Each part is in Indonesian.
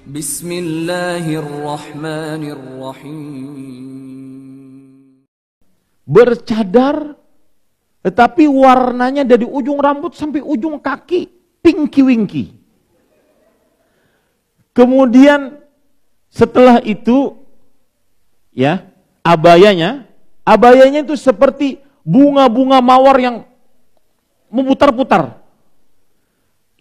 Bismillahirrahmanirrahim. Bercadar, tetapi warnanya dari ujung rambut sampai ujung kaki pinky-winky. Kemudian setelah itu, ya, abayanya itu seperti bunga-bunga mawar yang memutar-putar.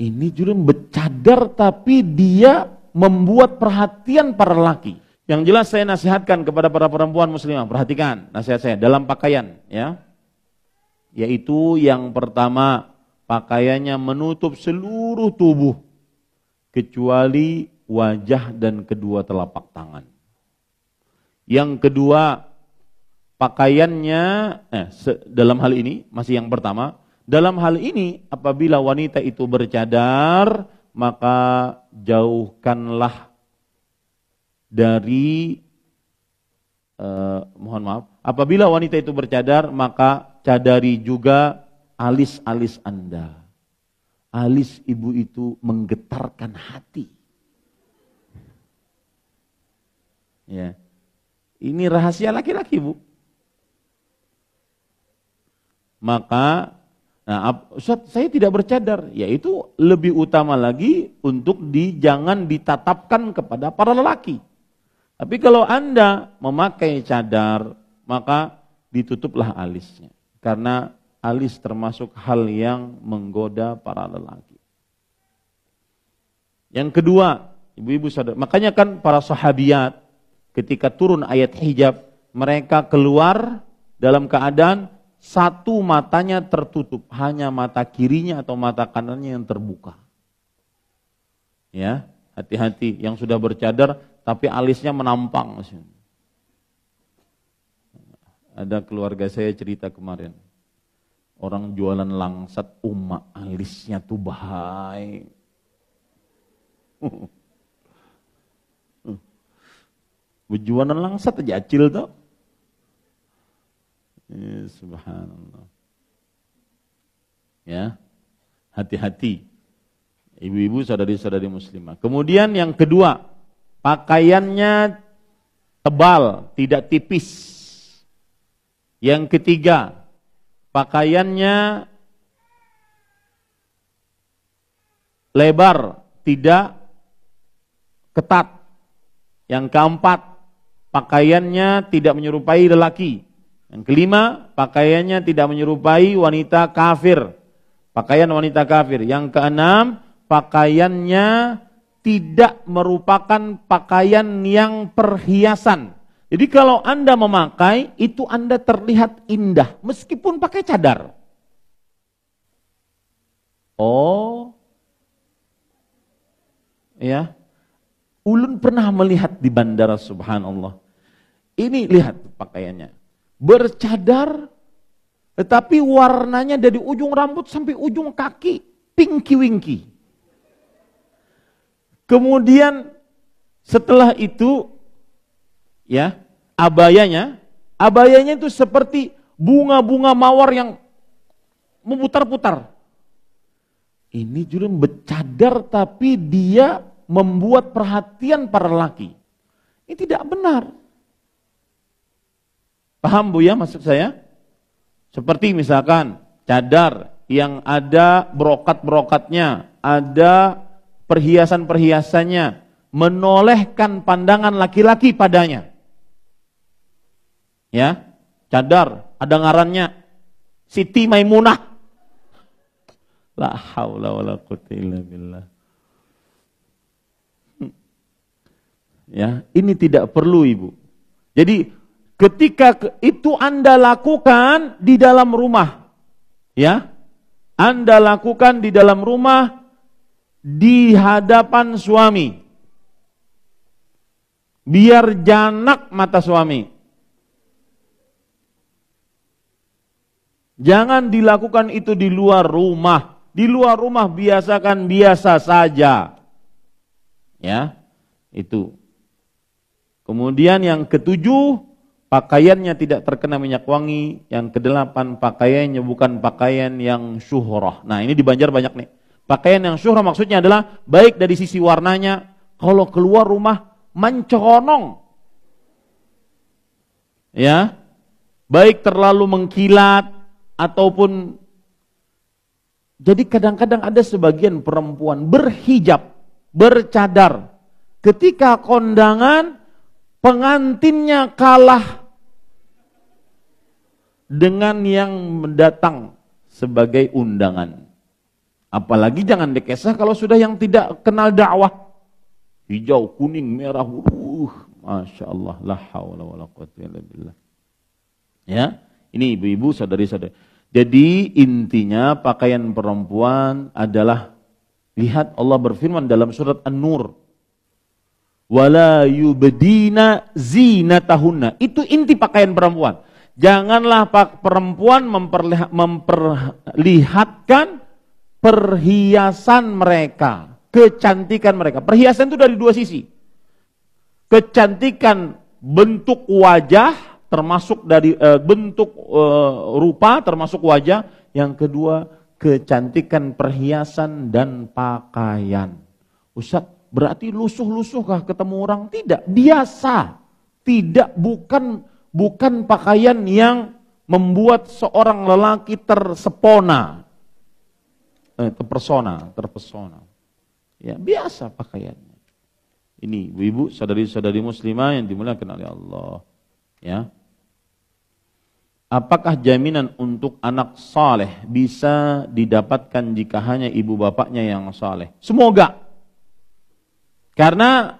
Ini juga bercadar, tapi dia membuat perhatian para lelaki. Yang jelas saya nasihatkan kepada para perempuan muslimah, perhatikan nasihat saya dalam pakaian, ya. Yaitu yang pertama, pakaiannya menutup seluruh tubuh kecuali wajah dan kedua telapak tangan. Yang kedua, pakaiannya dalam hal ini masih yang pertama, dalam hal ini apabila wanita itu bercadar, maka jauhkanlah dari mohon maaf, apabila wanita itu bercadar, maka cadari juga alis-alis Anda. Alis ibu itu menggetarkan hati. Ya. Ini rahasia laki-laki, Bu. Maka, Ustaz, saya tidak bercadar. Yaitu lebih utama lagi untuk jangan ditatapkan kepada para lelaki. Tapi kalau Anda memakai cadar, maka ditutuplah alisnya. Karena alis termasuk hal yang menggoda para lelaki. Yang kedua, ibu-ibu saudara, makanya kan para sahabiat ketika turun ayat hijab, mereka keluar dalam keadaan satu matanya tertutup, hanya mata kirinya atau mata kanannya yang terbuka. Ya, hati-hati yang sudah bercadar tapi alisnya menampang. Ada keluarga saya cerita kemarin, orang jualan langsat alisnya tuh bahaya. Berjualan langsat aja acil tuh. Ya, subhanallah. Ya, hati-hati ibu-ibu, saudari-saudari muslimah. Kemudian yang kedua, pakaiannya tebal, tidak tipis. Yang ketiga, pakaiannya lebar, tidak ketat. Yang keempat, pakaiannya tidak menyerupai lelaki. Yang kelima, pakaiannya tidak menyerupai wanita kafir. Pakaian wanita kafir. Yang keenam, pakaiannya tidak merupakan pakaian yang perhiasan. Jadi kalau Anda memakai, itu Anda terlihat indah, meskipun pakai cadar. Oh, ya. Ulun pernah melihat di bandara, subhanallah. Ini lihat pakaiannya. Bercadar, tetapi warnanya dari ujung rambut sampai ujung kaki pinky-winky. Kemudian setelah itu, ya, abayanya itu seperti bunga-bunga mawar yang memutar-putar. Ini juga bercadar, tapi dia membuat perhatian para lelaki. Ini tidak benar. Paham, Bu, ya, maksud saya? Seperti misalkan cadar yang ada brokat-brokatnya, ada perhiasan-perhiasannya, menolehkan pandangan laki-laki padanya. Ya, cadar ada ngarannya Siti Maimunah. La haula wala quwwata illa billah. Ya, ini tidak perlu, Ibu. Jadi ketika itu Anda lakukan di dalam rumah, ya, Anda lakukan di dalam rumah di hadapan suami, biar janak mata suami. Jangan dilakukan itu di luar rumah. Di luar rumah biasakan biasa saja, ya, itu. Kemudian yang ketujuh, pakaiannya tidak terkena minyak wangi. Yang kedelapan, pakaiannya bukan pakaian yang syuhrah. Nah, ini di Banjar banyak nih. Pakaian yang syuhrah maksudnya adalah baik dari sisi warnanya, kalau keluar rumah mencolong. Ya. Baik terlalu mengkilat ataupun jadi kadang-kadang ada sebagian perempuan berhijab, bercadar. Ketika kondangan pengantinnya kalah dengan yang mendatang sebagai undangan. Apalagi jangan dikesah kalau sudah yang tidak kenal dakwah. Hijau, kuning, merah, Masya Allah, la haula wala quwwata illa billah. Ya, ini ibu-ibu, saudari-saudari. Jadi intinya pakaian perempuan adalah, lihat Allah berfirman dalam surat An-Nur, wala yubdina zinatahunna. Itu inti pakaian perempuan. Janganlah perempuan memperlihatkan perhiasan mereka, kecantikan mereka. Perhiasan itu dari dua sisi. Kecantikan bentuk wajah, termasuk dari bentuk rupa, termasuk wajah. Yang kedua, kecantikan perhiasan dan pakaian. Ustaz, berarti lusuh-lusuhkah ketemu orang? Tidak, biasa. Tidak, bukan pakaian yang membuat seorang lelaki terpesona. Ya, biasa pakaiannya. Ini ibu-ibu, saudari-saudari muslimah yang dimuliakan oleh Allah. Ya. Apakah jaminan untuk anak saleh bisa didapatkan jika hanya ibu bapaknya yang saleh? Semoga. Karena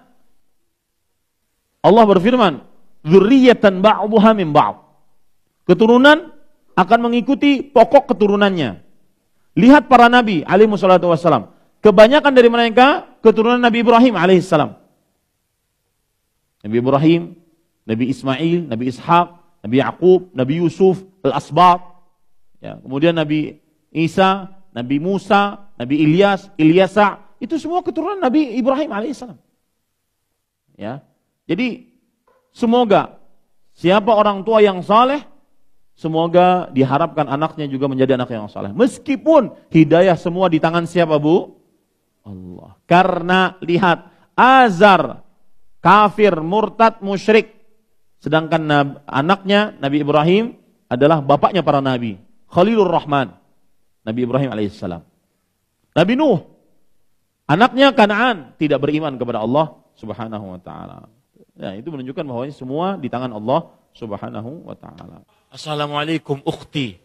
Allah berfirman, dzurriyyatan ba'dhuha min ba'd. Keturunan akan mengikuti pokok keturunannya. Lihat para nabi alaihi wassalatu wassalam. Kebanyakan dari mereka keturunan Nabi Ibrahim alaihi salam. Nabi Ibrahim, Nabi Ismail, Nabi Ishaq, Nabi Yaqub, Nabi Yusuf, Al-Asbat. Ya, kemudian Nabi Isa, Nabi Musa, Nabi Ilyasa, itu semua keturunan Nabi Ibrahim alaihissalam. Ya. Jadi semoga siapa orang tua yang saleh, semoga diharapkan anaknya juga menjadi anak yang saleh. Meskipun hidayah semua di tangan siapa, Bu? Allah. Karena lihat, Azar kafir, murtad, musyrik. Sedangkan anaknya Nabi Ibrahim adalah bapaknya para nabi. Khalilur Rahman, Nabi Ibrahim alaihissalam. Nabi Nuh, anaknya Kanaan, tidak beriman kepada Allah subhanahu wa ta'ala. Ya, itu menunjukkan bahwa semua di tangan Allah subhanahu wa ta'ala. Assalamualaikum ukhti.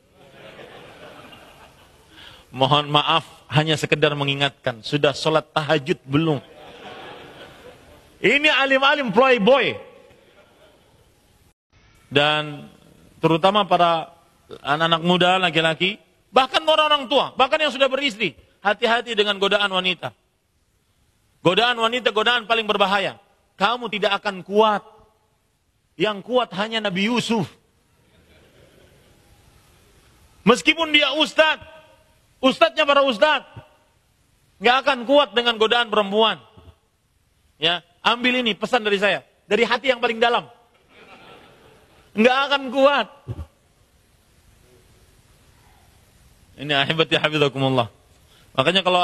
Mohon maaf, hanya sekedar mengingatkan, sudah sholat tahajud belum? Ini alim-alim playboy. Dan terutama para anak-anak muda, laki-laki, bahkan orang-orang tua, bahkan yang sudah beristri, hati-hati dengan godaan wanita. Godaan wanita, godaan paling berbahaya. Kamu tidak akan kuat. Yang kuat hanya Nabi Yusuf. Meskipun dia ustadznya para ustadz, nggak akan kuat dengan godaan perempuan. Ya, ambil ini pesan dari saya, dari hati yang paling dalam. Nggak akan kuat. Ini ahibati hafizakumullah. Makanya kalau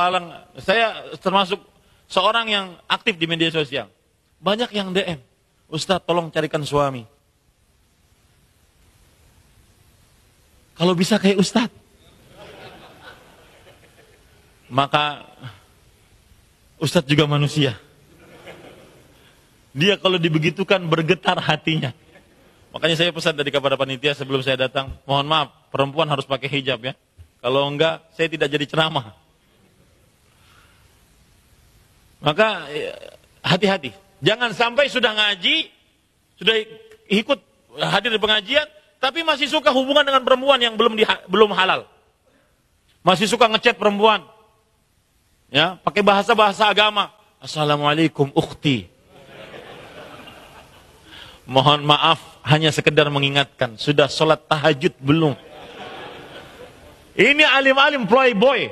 saya termasuk seorang yang aktif di media sosial. Banyak yang DM, Ustaz tolong carikan suami. Kalau bisa kayak Ustaz. Maka Ustaz juga manusia. Dia kalau dibegitukan bergetar hatinya. Makanya saya pesan tadi kepada panitia sebelum saya datang, mohon maaf, perempuan harus pakai hijab ya. Kalau enggak, saya tidak jadi ceramah. Maka hati-hati. Jangan sampai sudah ngaji, sudah ikut hadir di pengajian, tapi masih suka hubungan dengan perempuan yang belum halal. Masih suka ngechat perempuan. Ya, pakai bahasa-bahasa agama. Assalamualaikum ukhti. Mohon maaf, hanya sekedar mengingatkan, sudah sholat tahajud belum? Ini alim-alim playboy.